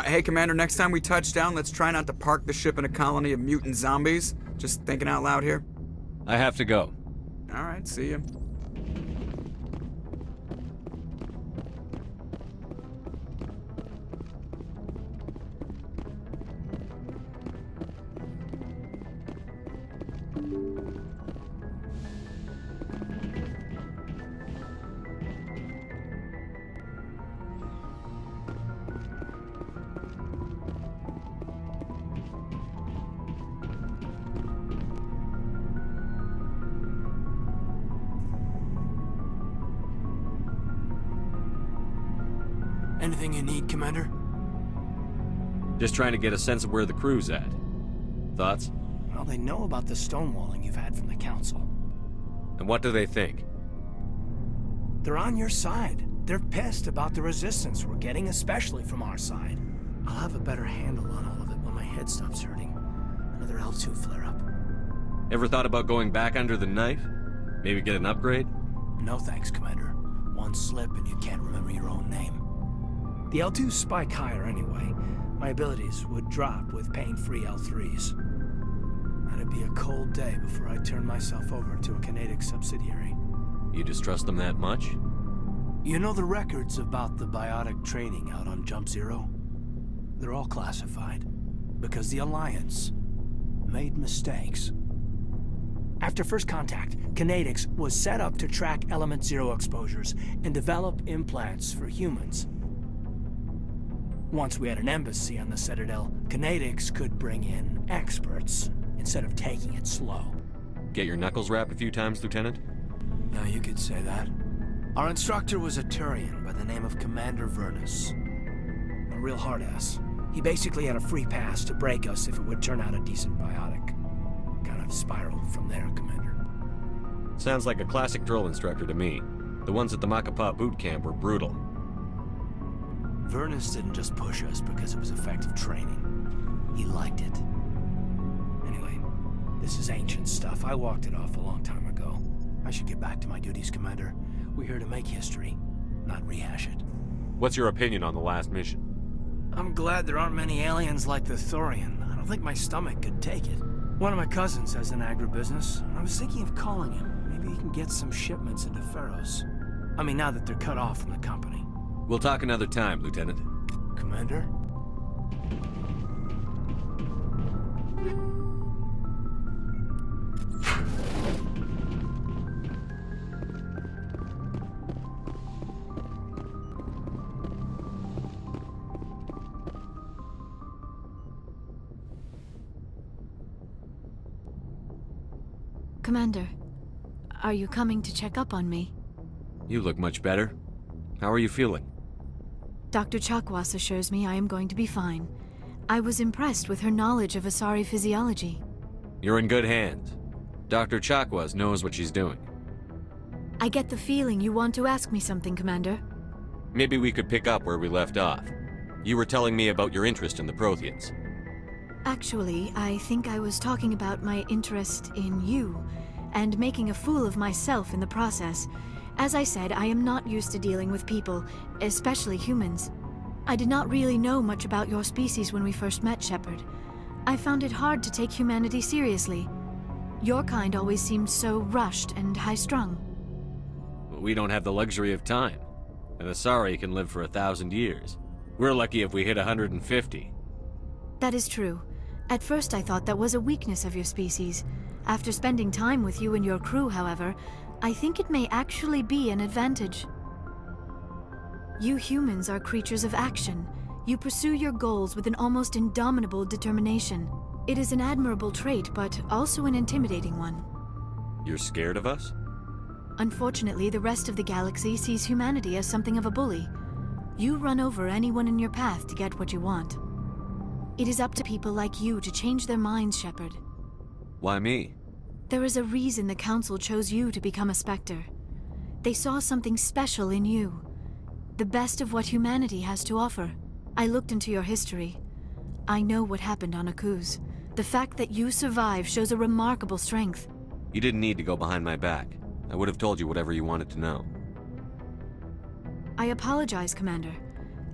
Hey, Commander, next time we touch down, let's try not to park the ship in a colony of mutant zombies. Just thinking out loud here. I have to go. Alright, see ya. Anything you need, Commander? Just trying to get a sense of where the crew's at. Thoughts? Well, they know about the stonewalling you've had from the Council. And what do they think? They're on your side. They're pissed about the resistance we're getting, especially from our side. I'll have a better handle on all of it when my head stops hurting. Another L2 flare-up. Ever thought about going back under the knife? Maybe get an upgrade? No thanks, Commander. One slip and you can't remember your own name. The L2s spike higher anyway. My abilities would drop with pain-free L3s. That'd be a cold day before I turn myself over to a Canadic subsidiary. You distrust them that much? You know the records about the biotic training out on Jump Zero? They're all classified. Because the Alliance made mistakes. After first contact, Canadics was set up to track Element Zero exposures and develop implants for humans. Once we had an embassy on the Citadel, Canadics could bring in experts instead of taking it slow. Get your knuckles rapped a few times, Lieutenant? Yeah, you could say that. Our instructor was a Turian by the name of Commander Vernus. A real hard-ass. He basically had a free pass to break us if it would turn out a decent biotic. Kind of spiraled from there, Commander. Sounds like a classic drill instructor to me. The ones at the Macapa boot camp were brutal. Vernus didn't just push us because it was effective training. He liked it. Anyway, this is ancient stuff. I walked it off a long time ago. I should get back to my duties, Commander. We're here to make history, not rehash it. What's your opinion on the last mission? I'm glad there aren't many aliens like the Thorian. I don't think my stomach could take it. One of my cousins has an agribusiness. I was thinking of calling him. Maybe he can get some shipments into Feros. I mean, now that they're cut off from the company. We'll talk another time, Lieutenant. Commander? Commander, are you coming to check up on me? You look much better. How are you feeling? Dr. Chakwas assures me I am going to be fine. I was impressed with her knowledge of Asari physiology. You're in good hands. Dr. Chakwas knows what she's doing. I get the feeling you want to ask me something, Commander. Maybe we could pick up where we left off. You were telling me about your interest in the Protheans. Actually, I think I was talking about my interest in you, and making a fool of myself in the process. As I said, I am not used to dealing with people, especially humans. I did not really know much about your species when we first met, Shepard. I found it hard to take humanity seriously. Your kind always seemed so rushed and high-strung. But we don't have the luxury of time. An Asari can live for 1,000 years. We're lucky if we hit 150. That is true. At first I thought that was a weakness of your species. After spending time with you and your crew, however, I think it may actually be an advantage. You humans are creatures of action. You pursue your goals with an almost indomitable determination. It is an admirable trait, but also an intimidating one. You're scared of us? Unfortunately, the rest of the galaxy sees humanity as something of a bully. You run over anyone in your path to get what you want. It is up to people like you to change their minds, Shepard. Why me? There is a reason the Council chose you to become a Spectre. They saw something special in you. The best of what humanity has to offer. I looked into your history. I know what happened on Akuz. The fact that you survived shows a remarkable strength. You didn't need to go behind my back. I would have told you whatever you wanted to know. I apologize, Commander.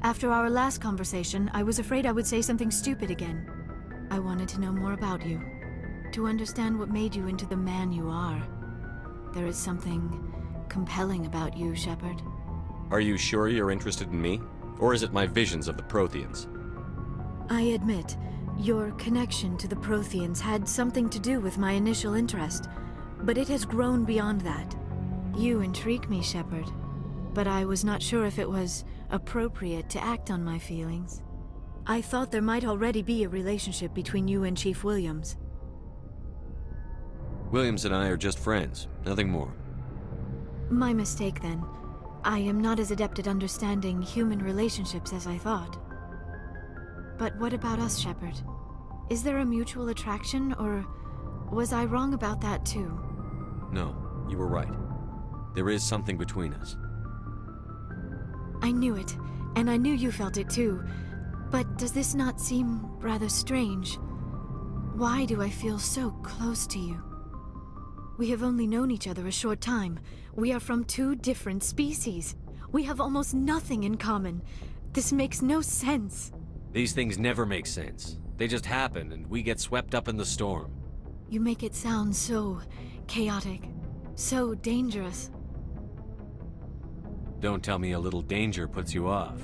After our last conversation, I was afraid I would say something stupid again. I wanted to know more about you, to understand what made you into the man you are. There is something compelling about you, Shepard. Are you sure you're interested in me? Or is it my visions of the Protheans? I admit, your connection to the Protheans had something to do with my initial interest, but it has grown beyond that. You intrigue me, Shepard, but I was not sure if it was appropriate to act on my feelings. I thought there might already be a relationship between you and Chief Williams. Williams and I are just friends, nothing more. My mistake, then. I am not as adept at understanding human relationships as I thought. But what about us, Shepard? Is there a mutual attraction, or was I wrong about that too? No, you were right. There is something between us. I knew it, and I knew you felt it too. But does this not seem rather strange? Why do I feel so close to you? We have only known each other a short time. We are from two different species. We have almost nothing in common. This makes no sense. These things never make sense. They just happen, and we get swept up in the storm. You make it sound so chaotic, so dangerous. Don't tell me a little danger puts you off.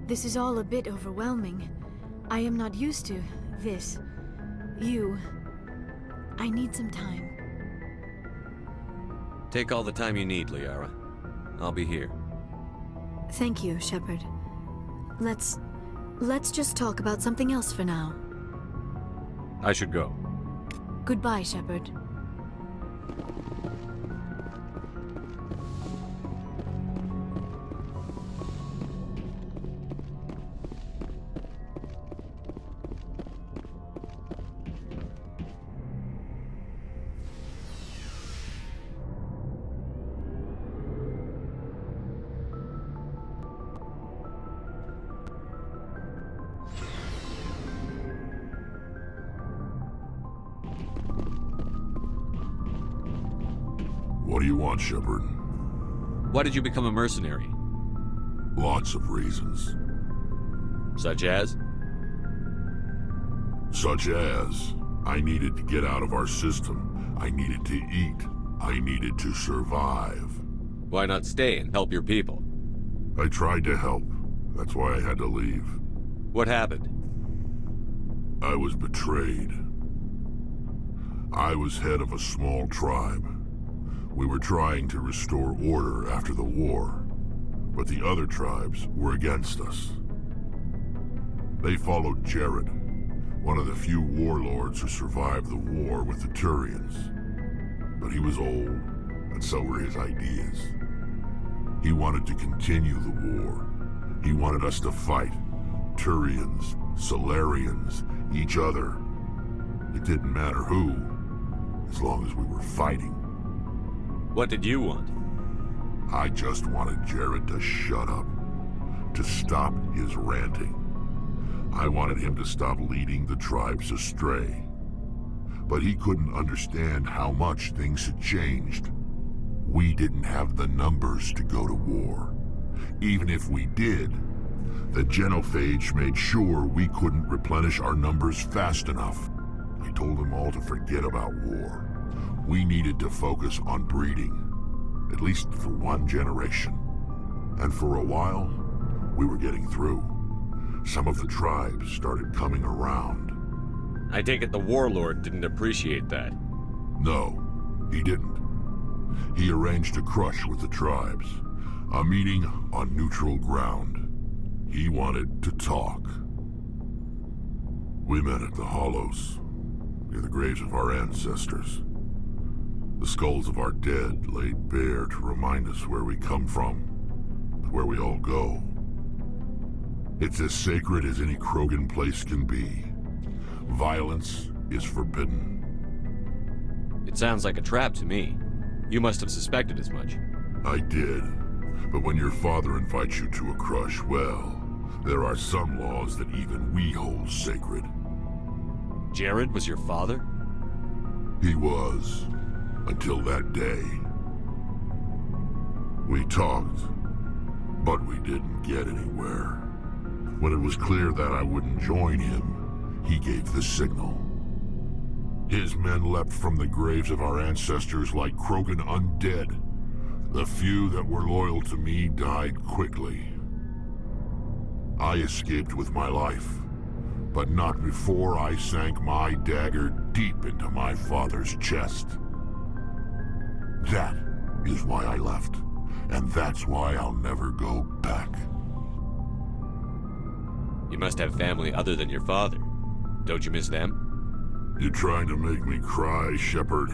This is all a bit overwhelming. I am not used to this. You. I need some time. Take all the time you need, Liara. I'll be here. Thank you, Shepard. Let's just talk about something else for now. I should go. Goodbye, Shepard. What do you want, Shepard? Why did you become a mercenary? Lots of reasons. Such as? Such as, I needed to get out of our system. I needed to eat. I needed to survive. Why not stay and help your people? I tried to help. That's why I had to leave. What happened? I was betrayed. I was head of a small tribe. We were trying to restore order after the war, but the other tribes were against us. They followed Jared, one of the few warlords who survived the war with the Turians. But he was old, and so were his ideas. He wanted to continue the war. He wanted us to fight. Turians, Solarians, each other. It didn't matter who, as long as we were fighting. What did you want? I just wanted Jared to shut up, to stop his ranting. I wanted him to stop leading the tribes astray. But he couldn't understand how much things had changed. We didn't have the numbers to go to war. Even if we did, the genophage made sure we couldn't replenish our numbers fast enough. I told them all to forget about war. We needed to focus on breeding, at least for one generation. And for a while, we were getting through. Some of the tribes started coming around. I take it the warlord didn't appreciate that. No, he didn't. He arranged a crush with the tribes, a meeting on neutral ground. He wanted to talk. We met at the Hollows, near the graves of our ancestors. The skulls of our dead laid bare to remind us where we come from, and where we all go. It's as sacred as any Krogan place can be. Violence is forbidden. It sounds like a trap to me. You must have suspected as much. I did. But when your father invites you to a crush, well, there are some laws that even we hold sacred. Jared was your father? He was. Until that day. We talked. But we didn't get anywhere. When it was clear that I wouldn't join him, he gave the signal. His men leapt from the graves of our ancestors like Krogan undead. The few that were loyal to me died quickly. I escaped with my life, but not before I sank my dagger deep into my father's chest. That is why I left, and that's why I'll never go back. You must have family other than your father. Don't you miss them? You trying to make me cry, Shepard?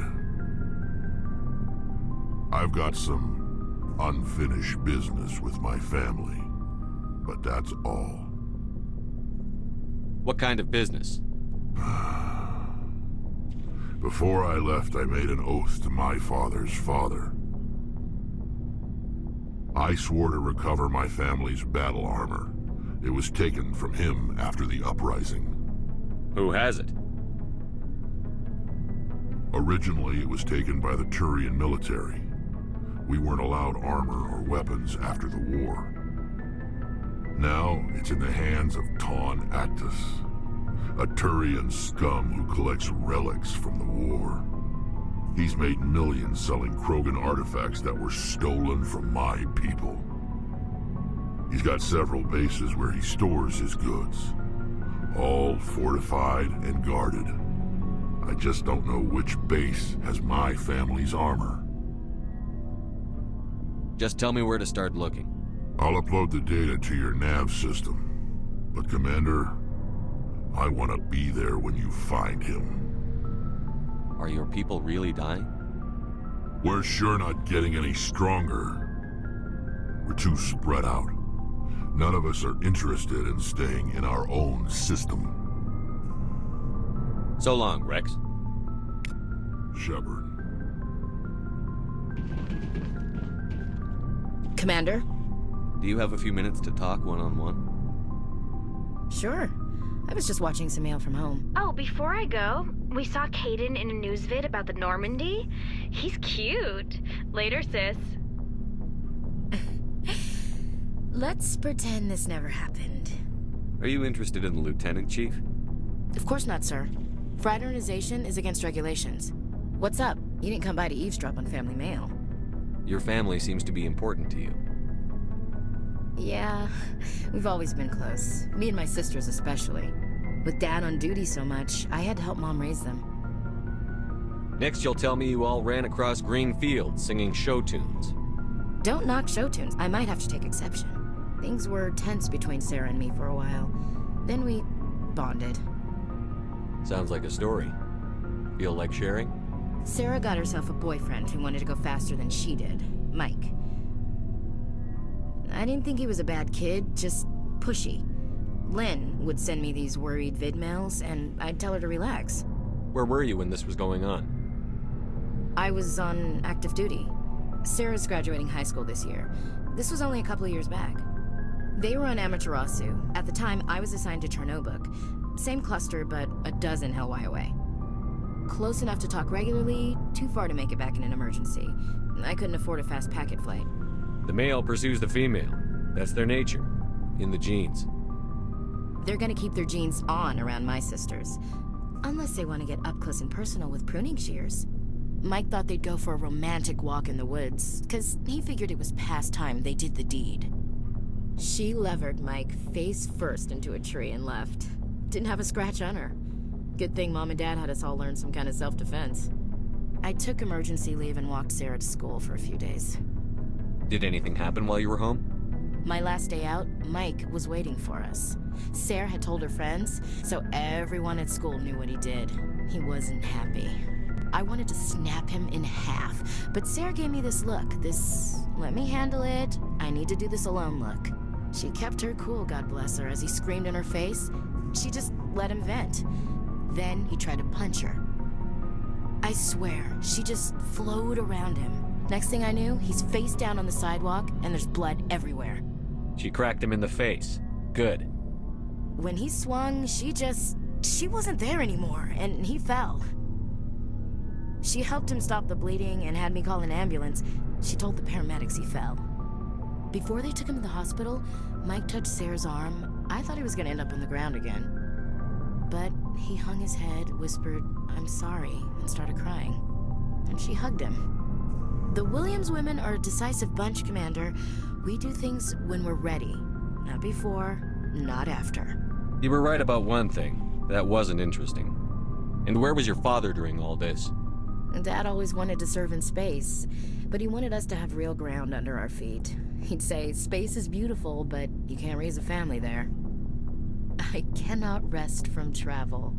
I've got some unfinished business with my family, but that's all. What kind of business? Before I left, I made an oath to my father's father. I swore to recover my family's battle armor. It was taken from him after the uprising. Who has it? Originally, it was taken by the Turian military. We weren't allowed armor or weapons after the war. Now, it's in the hands of Taun Actus, a Turian scum who collects relics from the war. He's made millions selling Krogan artifacts that were stolen from my people. He's got several bases where he stores his goods, all fortified and guarded. I just don't know which base has my family's armor. Just tell me where to start looking. I'll upload the data to your nav system. But Commander, I want to be there when you find him. Are your people really dying? We're sure not getting any stronger. We're too spread out. None of us are interested in staying in our own system. So long, Rex. Shepard. Commander? Do you have a few minutes to talk one-on-one? Sure. I was just watching some mail from home. Oh, before I go, we saw Caden in a news vid about the Normandy. He's cute. Later, sis. Let's pretend this never happened. Are you interested in the Lieutenant Chief? Of course not, sir. Fraternization is against regulations. What's up? You didn't come by to eavesdrop on family mail. Your family seems to be important to you. Yeah, we've always been close. Me and my sisters especially. With Dad on duty so much, I had to help Mom raise them. Next, you'll tell me you all ran across green fields singing show tunes. Don't knock show tunes. I might have to take exception. Things were tense between Sarah and me for a while. Then we bonded. Sounds like a story. Feel like sharing? Sarah got herself a boyfriend who wanted to go faster than she did, Mike. I didn't think he was a bad kid, just pushy. Lynn would send me these worried vidmails, and I'd tell her to relax. Where were you when this was going on? I was on active duty. Sarah's graduating high school this year. This was only a couple of years back. They were on Amaterasu. At the time, I was assigned to Chernobog. Same cluster, but a dozen Hellwire away. Close enough to talk regularly, too far to make it back in an emergency. I couldn't afford a fast packet flight. The male pursues the female. That's their nature. In the genes. They're gonna keep their genes on around my sisters. Unless they want to get up close and personal with pruning shears. Mike thought they'd go for a romantic walk in the woods, because he figured it was past time they did the deed. She levered Mike face first into a tree and left. Didn't have a scratch on her. Good thing Mom and Dad had us all learn some kind of self-defense. I took emergency leave and walked Sarah to school for a few days. Did anything happen while you were home? My last day out, Mike was waiting for us. Sarah had told her friends, so everyone at school knew what he did. He wasn't happy. I wanted to snap him in half, but Sarah gave me this look, this let me handle it, I need to do this alone look. She kept her cool, God bless her, as he screamed in her face. She just let him vent. Then he tried to punch her. I swear, she just flowed around him. Next thing I knew, he's face down on the sidewalk, and there's blood everywhere. She cracked him in the face. Good. When he swung, she wasn't there anymore, and he fell. She helped him stop the bleeding and had me call an ambulance. She told the paramedics he fell. Before they took him to the hospital, Mike touched Sarah's arm. I thought he was gonna end up on the ground again. But he hung his head, whispered, "I'm sorry," and started crying. And she hugged him. The Williams women are a decisive bunch, Commander. We do things when we're ready. Not before, not after. You were right about one thing. That wasn't interesting. And where was your father during all this? Dad always wanted to serve in space, but he wanted us to have real ground under our feet. He'd say, space is beautiful, but you can't raise a family there. I cannot rest from travel.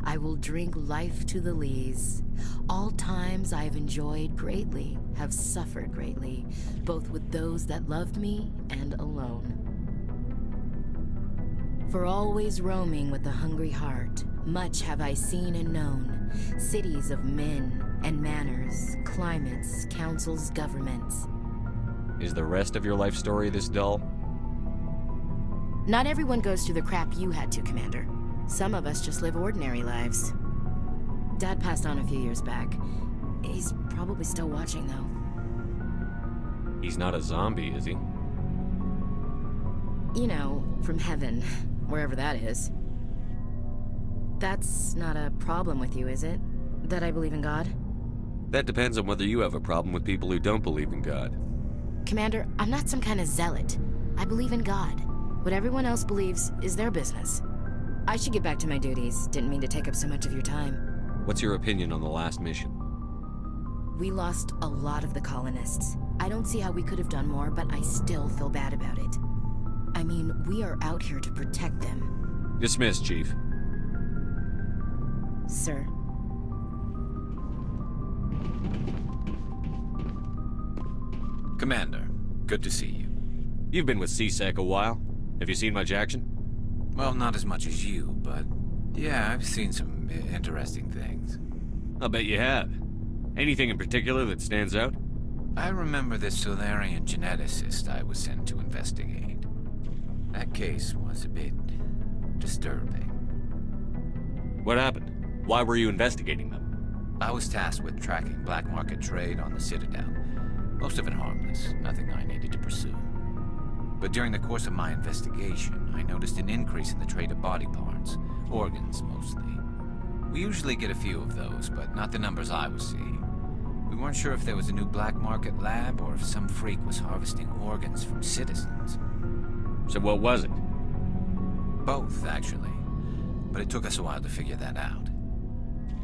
I will drink life to the lees. All times I have enjoyed greatly, have suffered greatly, both with those that loved me and alone. For always roaming with a hungry heart, much have I seen and known, cities of men and manners, climates, councils, governments. Is the rest of your life story this dull? Not everyone goes through the crap you had to, Commander. Some of us just live ordinary lives. Dad passed on a few years back. He's probably still watching, though. He's not a zombie, is he? You know, from heaven, wherever that is. That's not a problem with you, is it? That I believe in God? That depends on whether you have a problem with people who don't believe in God. Commander, I'm not some kind of zealot. I believe in God. What everyone else believes is their business. I should get back to my duties. Didn't mean to take up so much of your time. What's your opinion on the last mission? We lost a lot of the colonists. I don't see how we could have done more, but I still feel bad about it. I mean, we are out here to protect them. Dismissed, Chief. Sir. Commander, good to see you. You've been with CSEC a while. Have you seen much action? Well, not as much as you, but yeah, I've seen some interesting things. I'll bet you have. Anything in particular that stands out? I remember this Solarian geneticist I was sent to investigate. That case was a bit disturbing. What happened? Why were you investigating them? I was tasked with tracking black market trade on the Citadel. Most of it harmless, nothing I needed to pursue. But during the course of my investigation, I noticed an increase in the trade of body parts, organs mostly. We usually get a few of those, but not the numbers I was seeing. We weren't sure if there was a new black market lab or if some freak was harvesting organs from citizens. So what was it? Both, actually. But it took us a while to figure that out.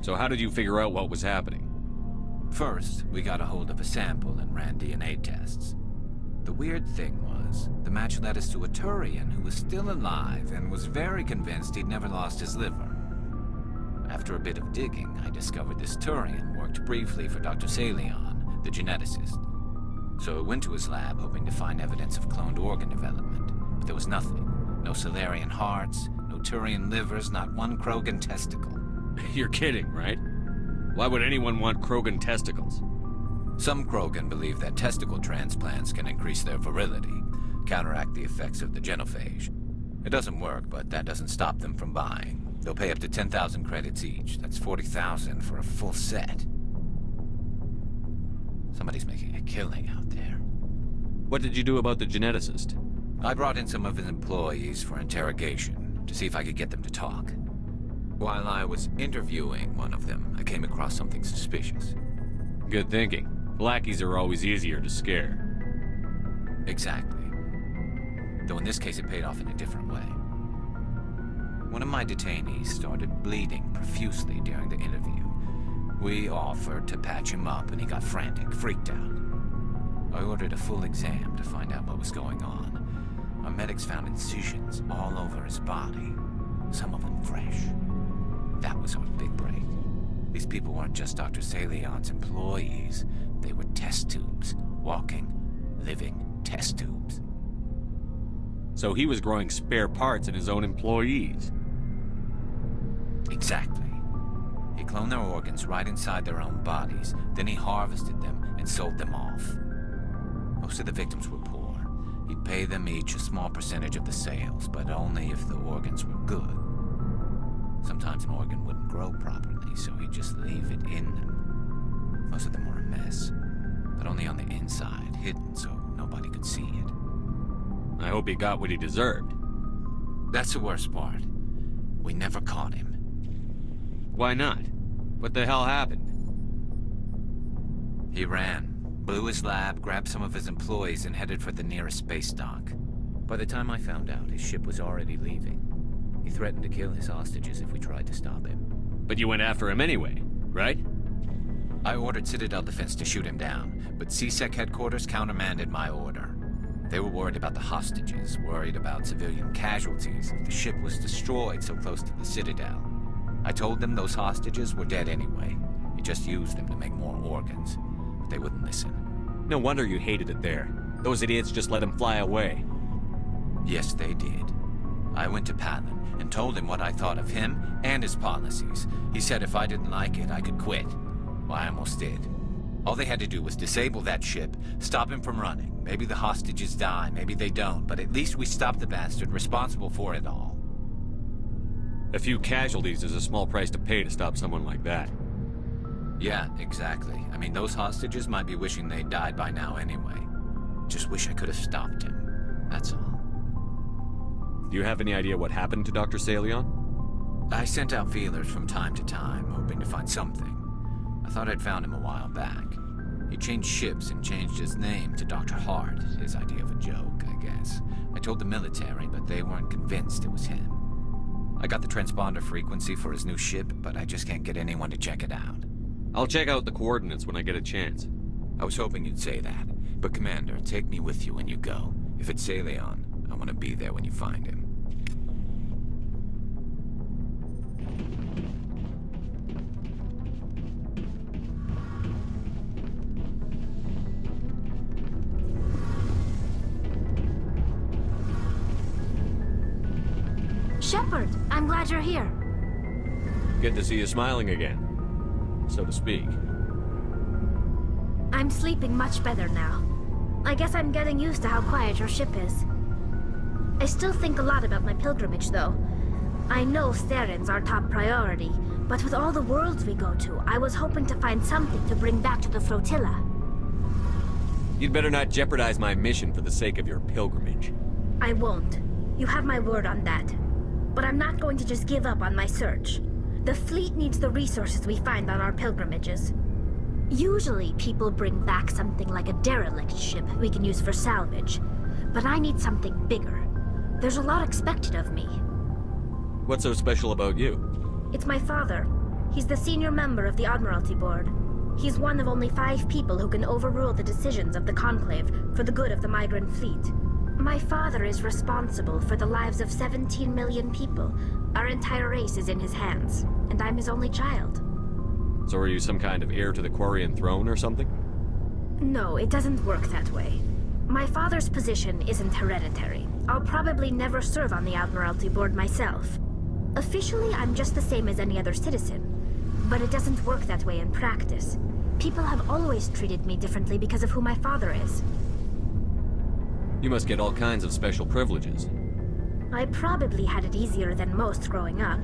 So how did you figure out what was happening? First, we got a hold of a sample and ran DNA tests. The weird thing was, the match led us to a Turian who was still alive and was very convinced he'd never lost his liver. After a bit of digging, I discovered this Turian worked briefly for Dr. Salion, the geneticist. So I went to his lab hoping to find evidence of cloned organ development, but there was nothing. No Solarian hearts, no Turian livers, not one Krogan testicle. You're kidding, right? Why would anyone want Krogan testicles? Some Krogan believe that testicle transplants can increase their virility, counteract the effects of the genophage. It doesn't work, but that doesn't stop them from buying. They'll pay up to 10,000 credits each. That's 40,000 for a full set. Somebody's making a killing out there. What did you do about the geneticist? I brought in some of his employees for interrogation, to see if I could get them to talk. While I was interviewing one of them, I came across something suspicious. Good thinking. Lackeys are always easier to scare. Exactly. Though in this case it paid off in a different way. One of my detainees started bleeding profusely during the interview. We offered to patch him up and he got frantic, freaked out. I ordered a full exam to find out what was going on. Our medics found incisions all over his body, some of them fresh. That was our big break. These people weren't just Dr. Salion's employees. They were test tubes. Walking, living test tubes. So he was growing spare parts in his own employees. Exactly. He cloned their organs right inside their own bodies. Then he harvested them and sold them off. Most of the victims were poor. He'd pay them each a small percentage of the sales, but only if the organs were good. Sometimes an organ wouldn't grow properly, so he'd just leave it in them. Most of them were a mess, but only on the inside, hidden so nobody could see it. I hope he got what he deserved. That's the worst part. We never caught him. Why not? What the hell happened? He ran, blew his lab, grabbed some of his employees, and headed for the nearest space dock. By the time I found out, his ship was already leaving. He threatened to kill his hostages if we tried to stop him. But you went after him anyway, right? I ordered Citadel Defense to shoot him down, but CSEC headquarters countermanded my order. They were worried about the hostages, worried about civilian casualties if the ship was destroyed so close to the Citadel. I told them those hostages were dead anyway. He just used them to make more organs, but they wouldn't listen. No wonder you hated it there. Those idiots just let him fly away. Yes, they did. I went to Palin and told him what I thought of him and his policies. He said if I didn't like it, I could quit. Well, I almost did. All they had to do was disable that ship, stop him from running. Maybe the hostages die, maybe they don't, but at least we stopped the bastard responsible for it all. A few casualties is a small price to pay to stop someone like that. Yeah, exactly. I mean, those hostages might be wishing they'd died by now anyway. Just wish I could have stopped him. That's all. Do you have any idea what happened to Dr. Salion? I sent out feelers from time to time, hoping to find something. I thought I'd found him a while back. He changed ships and changed his name to Dr. Hart, his idea of a joke, I guess. I told the military, but they weren't convinced it was him. I got the transponder frequency for his new ship, but I just can't get anyone to check it out. I'll check out the coordinates when I get a chance. I was hoping you'd say that. But Commander, take me with you when you go. If it's Salion, I want to be there when you find him. Shepard, I'm glad you're here. Good to see you smiling again, so to speak. I'm sleeping much better now. I guess I'm getting used to how quiet your ship is. I still think a lot about my pilgrimage, though. I know Saren's our top priority, but with all the worlds we go to, I was hoping to find something to bring back to the flotilla. You'd better not jeopardize my mission for the sake of your pilgrimage. I won't. You have my word on that. But I'm not going to just give up on my search. The fleet needs the resources we find on our pilgrimages. Usually, people bring back something like a derelict ship we can use for salvage. But I need something bigger. There's a lot expected of me. What's so special about you? It's my father. He's the senior member of the Admiralty Board. He's one of only 5 people who can overrule the decisions of the Conclave for the good of the migrant fleet. My father is responsible for the lives of 17 million people. Our entire race is in his hands, and I'm his only child. So are you some kind of heir to the Quarian throne or something? No, it doesn't work that way. My father's position isn't hereditary. I'll probably never serve on the Admiralty Board myself. Officially, I'm just the same as any other citizen. But it doesn't work that way in practice. People have always treated me differently because of who my father is. You must get all kinds of special privileges. I probably had it easier than most growing up,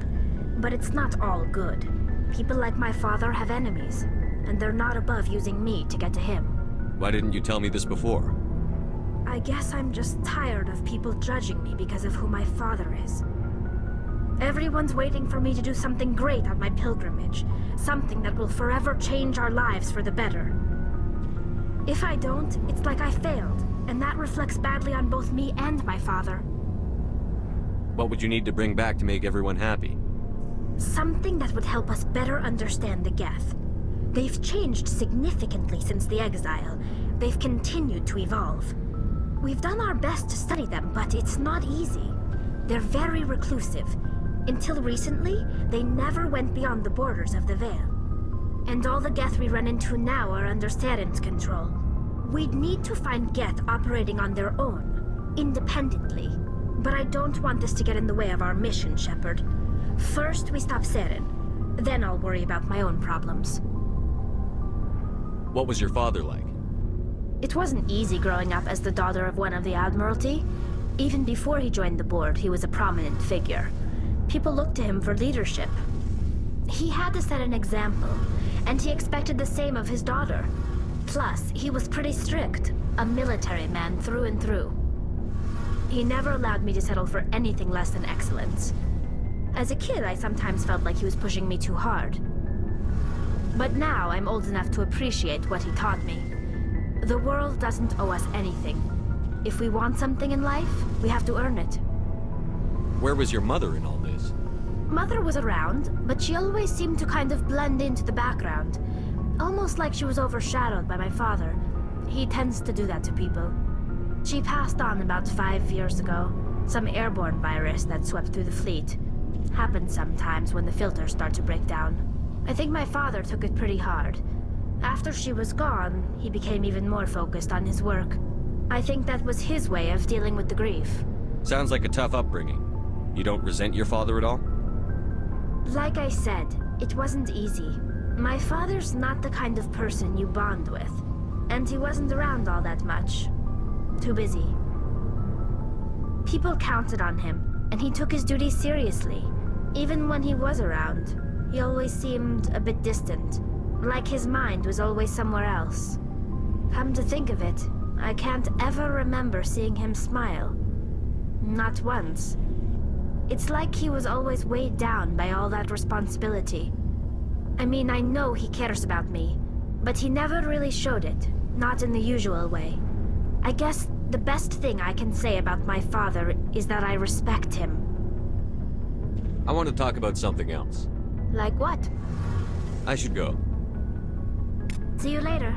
but it's not all good. People like my father have enemies, and they're not above using me to get to him. Why didn't you tell me this before? I guess I'm just tired of people judging me because of who my father is. Everyone's waiting for me to do something great on my pilgrimage, something that will forever change our lives for the better. If I don't, it's like I failed, and that reflects badly on both me and my father. What would you need to bring back to make everyone happy? Something that would help us better understand the Geth. They've changed significantly since the exile. They've continued to evolve. We've done our best to study them, but it's not easy. They're very reclusive. Until recently, they never went beyond the borders of the Veil. And all the Geth we run into now are under Saren's control. We'd need to find Geth operating on their own, independently. But I don't want this to get in the way of our mission, Shepard. First, we stop Saren. Then I'll worry about my own problems. What was your father like? It wasn't easy growing up as the daughter of one of the Admiralty. Even before he joined the board, he was a prominent figure. People looked to him for leadership. He had to set an example, and he expected the same of his daughter. Plus, he was pretty strict, a military man through and through. He never allowed me to settle for anything less than excellence. As a kid, I sometimes felt like he was pushing me too hard. But now I'm old enough to appreciate what he taught me. The world doesn't owe us anything. If we want something in life, we have to earn it. Where was your mother in all this? Mother was around, but she always seemed to kind of blend into the background. Almost like she was overshadowed by my father. He tends to do that to people. She passed on about 5 years ago. Some airborne virus that swept through the fleet. Happens sometimes when the filters start to break down. I think my father took it pretty hard. After she was gone, he became even more focused on his work. I think that was his way of dealing with the grief. Sounds like a tough upbringing. You don't resent your father at all? Like I said, it wasn't easy. My father's not the kind of person you bond with. And he wasn't around all that much. Too busy. People counted on him, and he took his duties seriously. Even when he was around, he always seemed a bit distant. Like his mind was always somewhere else. Come to think of it, I can't ever remember seeing him smile. Not once. It's like he was always weighed down by all that responsibility. I mean, I know he cares about me, but he never really showed it, not in the usual way. I guess the best thing I can say about my father is that I respect him. I want to talk about something else. Like what? I should go. See you later.